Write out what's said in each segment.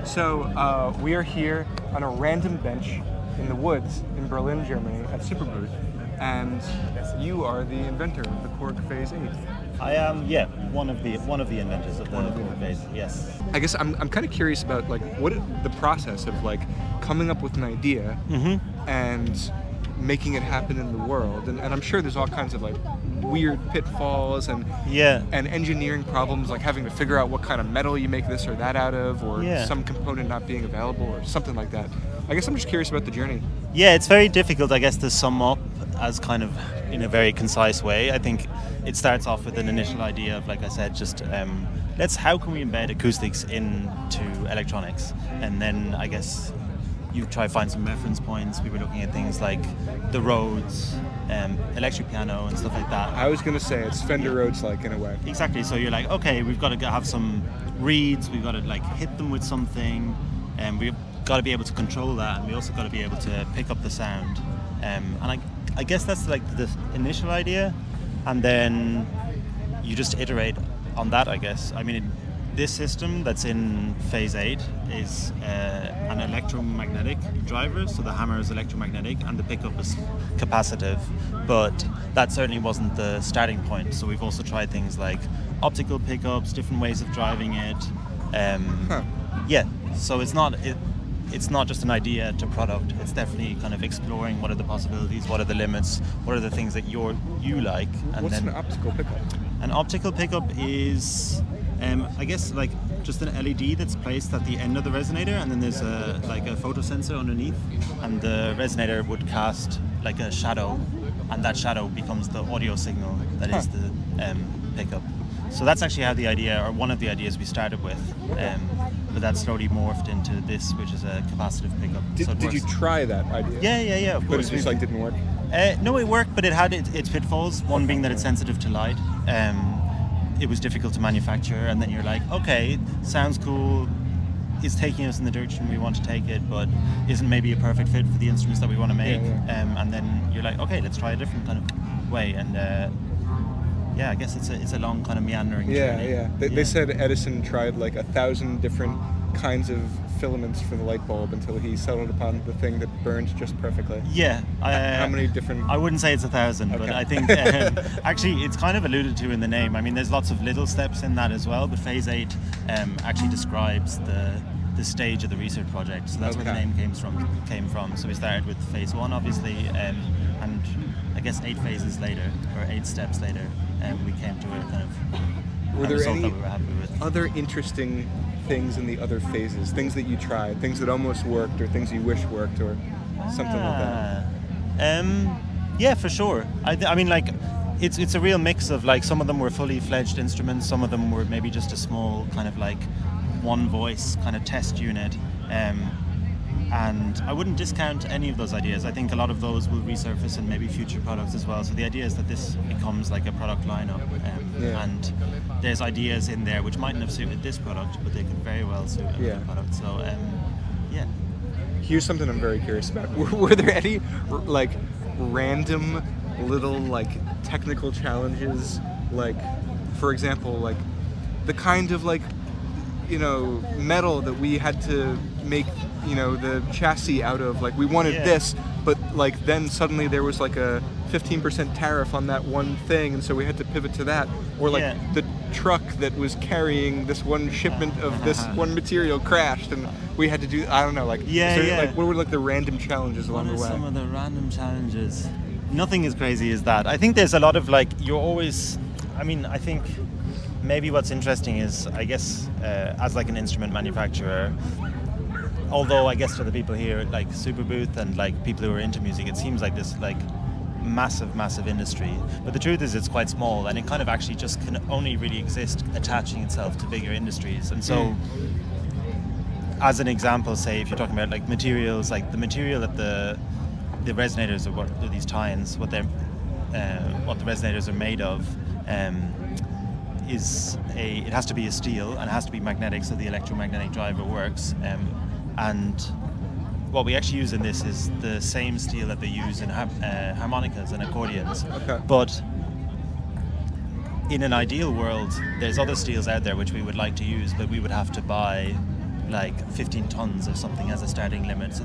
So we are here on a random bench in the woods in Berlin, Germany, at Superbooth, and you are the inventor of the Korg Phase8. I am, one of the inventors of the Korg Phase. Yes. I guess I'm kind of curious about like what the process of like coming up with an idea and making it happen in the world, and I'm sure there's all kinds of like weird pitfalls and engineering problems, like having to figure out what kind of metal you make this or that out of, or some component not being available or something like that. I guess I'm just curious about the journey. Yeah, it's very difficult, I guess, to sum up as kind of in a very concise way. I think it starts off with an initial idea of, like I said, just how can we embed acoustics into electronics, and then I guess you try to find some reference points. We were looking at things like the Rhodes, electric piano and stuff like that. I was going to say it's Fender Rhodes-like in a way. Exactly. So you're like, okay, we've got to have some reeds. We've got to like hit them with something, and we've got to be able to control that, and we also got to be able to pick up the sound. And I guess that's like the initial idea, and then you just iterate on that, I guess. I mean, this system that's in Phase 8 is an electromagnetic driver, so the hammer is electromagnetic and the pickup is capacitive, but that certainly wasn't the starting point. So we've also tried things like optical pickups, different ways of driving it. So it's not just an idea to product. It's definitely kind of exploring what are the possibilities, what are the limits, what are the things that you like. And what's an optical pickup? An optical pickup is, I guess, like just an LED that's placed at the end of the resonator, and then there's a photo sensor underneath, and the resonator would cast like a shadow, and that shadow becomes the audio signal that is the pickup. So that's actually how the idea, or one of the ideas we started with, but that slowly morphed into this, which is a capacitive pickup. Did you try that idea? Yeah, of course. But it just didn't work? No, it worked, but it had its pitfalls. One being that it's sensitive to light. It was difficult to manufacture, and then you're like, okay, sounds cool, it's taking us in the direction we want to take it, but isn't maybe a perfect fit for the instruments that we want to make. And then you're like, okay, let's try a different kind of way. And I guess it's a long kind of meandering journey. They said Edison tried like 1,000 different kinds of filaments for the light bulb until he settled upon the thing that burns just perfectly. How many different? I wouldn't say it's 1,000, but I think actually it's kind of alluded to in the name. I mean, there's lots of little steps in that as well, but Phase 8 actually describes the stage of the research project, so that's where the name came from. So we started with Phase 1, obviously, and I guess 8 phases later, or 8 steps later, we came to a kind of result that we were happy with. Other interesting things in the other phases, things that you tried, things that almost worked, or things you wish worked, or something like that? Yeah, for sure. I mean, like, it's a real mix of, like, some of them were fully fledged instruments, some of them were maybe just a small kind of like one voice kind of test unit. And I wouldn't discount any of those ideas. I think a lot of those will resurface in maybe future products as well. So the idea is that this becomes like a product lineup, and there's ideas in there which mightn't have suited this product, but they could very well suit another product. So Here's something I'm very curious about. Were there any like random little like technical challenges, like for example, like the kind of like metal that we had to make the chassis out of, like we wanted this, but like then suddenly there was like a 15% tariff on that one thing, and so we had to pivot to that, or like the truck that was carrying this one shipment of this one material crashed and we had to do, I don't know, like like what were like the random challenges along the way? Some of the random challenges? Nothing as crazy as that. I think there's a lot of like, I think maybe what's interesting is, I guess, as like an instrument manufacturer, although I guess to the people here at like Superbooth and like people who are into music, it seems like this like massive industry. But the truth is it's quite small, and it kind of actually just can only really exist attaching itself to bigger industries. And so as an example, say if you're talking about like materials, like the material that the resonators or what these tines, what the resonators are made of, it has to be a steel and it has to be magnetic, so the electromagnetic driver works. And what we actually use in this is the same steel that they use in harmonicas and accordions. But in an ideal world, there's other steels out there which we would like to use, but we would have to buy like 15 tons of something as a starting limit. So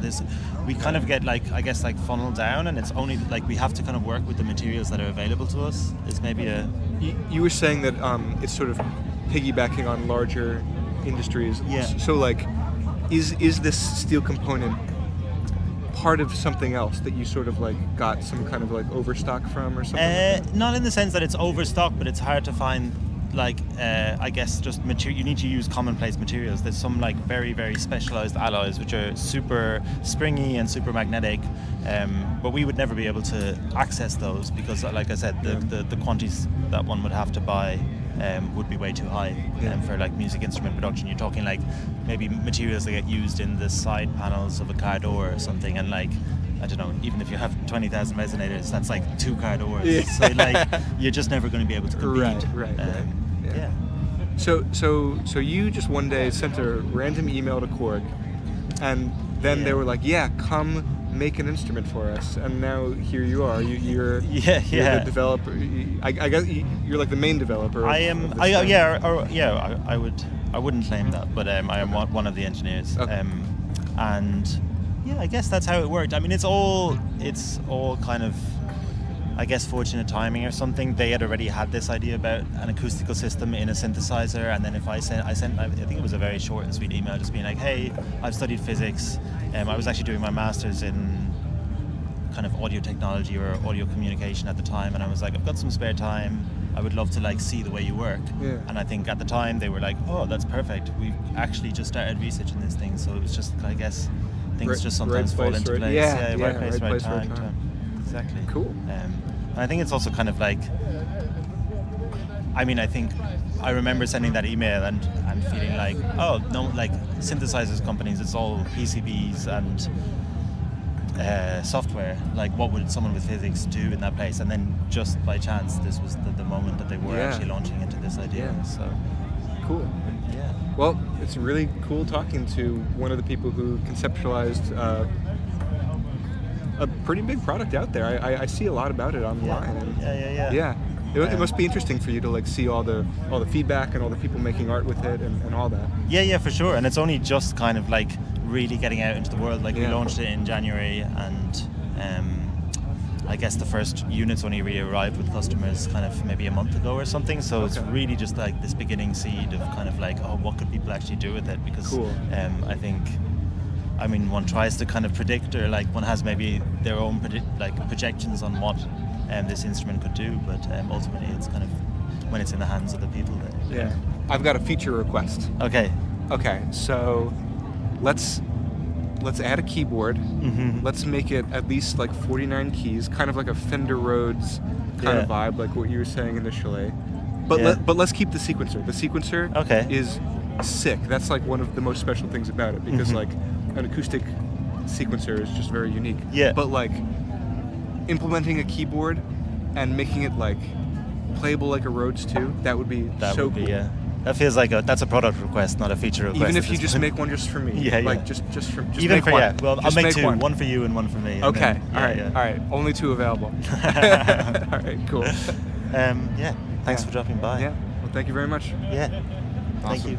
we kind of get like, I guess, like funneled down, and it's only like we have to kind of work with the materials that are available to us. Is maybe a. You were saying that it's sort of piggybacking on larger industries. Yeah. So like, is this steel component part of something else that you sort of like got some kind of like overstock from or something? Like that? Not in the sense that it's overstock, but it's hard to find. Like I guess just material. You need to use commonplace materials. There's some like very, very specialized alloys which are super springy and super magnetic, but we would never be able to access those because, like I said, the quantities that one would have to buy would be way too high for like music instrument production. You're talking like maybe materials that get used in the side panels of a car door or something, and like, I don't know, even if you have 20,000 resonators, that's like 2 car doors. Yeah. So like, you're just never going to be able to compete. Right. Yeah. So you just one day sent a random email to Korg, and then they were like, "Yeah, come make an instrument for us." And now here you are. You're the developer. I guess you're like the main developer. I am. Of this I wouldn't claim that, but I am one of the engineers. Okay. And yeah, I guess that's how it worked. I mean, it's all kind of, I guess, fortunate timing or something. They had already had this idea about an acoustical system in a synthesizer, and then I think it was a very short and sweet email just being like, hey, I've studied physics. I was actually doing my master's in kind of audio technology or audio communication at the time, and I was like, I've got some spare time. I would love to like see the way you work. Yeah. And I think at the time they were like, oh, that's perfect. We've actually just started researching this thing, so it was just, I guess, things just sometimes fall into place. Yeah, right place, right time. Exactly. Cool. And I think it's also kind of like, I mean, I think I remember sending that email and feeling like, oh, no, like synthesizers companies, it's all PCBs and software. Like, what would someone with physics do in that place? And then just by chance, this was the moment that they were actually launching into this idea. Yeah. So cool. Yeah. Well, it's really cool talking to one of the people who conceptualized a pretty big product out there. I see a lot about it online. Yeah. It must be interesting for you to like see all the feedback and all the people making art with it and all that. Yeah, for sure. And it's only just kind of like really getting out into the world. Like we launched it in January, and I guess the first units only really arrived with customers kind of maybe a month ago or something. So it's really just like this beginning seed of kind of like, oh, what could people actually do with it? Because I think, I mean, one tries to kind of predict, or like one has maybe their own projections on what this instrument could do, but ultimately it's kind of when it's in the hands of the people that. Yeah. I've got a feature request. Okay, so let's add a keyboard. Mm-hmm. Let's make it at least like 49 keys, kind of like a Fender Rhodes kind of vibe, like what you were saying initially. But let's keep the sequencer. The sequencer is sick. That's like one of the most special things about it, because like an acoustic sequencer is just very unique. Yeah. But like implementing a keyboard and making it like playable like a Rhodes too, that would be so cool. Yeah. That feels like that's a product request, not a feature request. Even if you just make one just for me. Like just even make for one. Well, just I'll make two. One. One for you and one for me. Okay. All right. Only 2 available. All right. Cool. Thanks for dropping by. Yeah. Well, thank you very much. Yeah. Awesome. Thank you.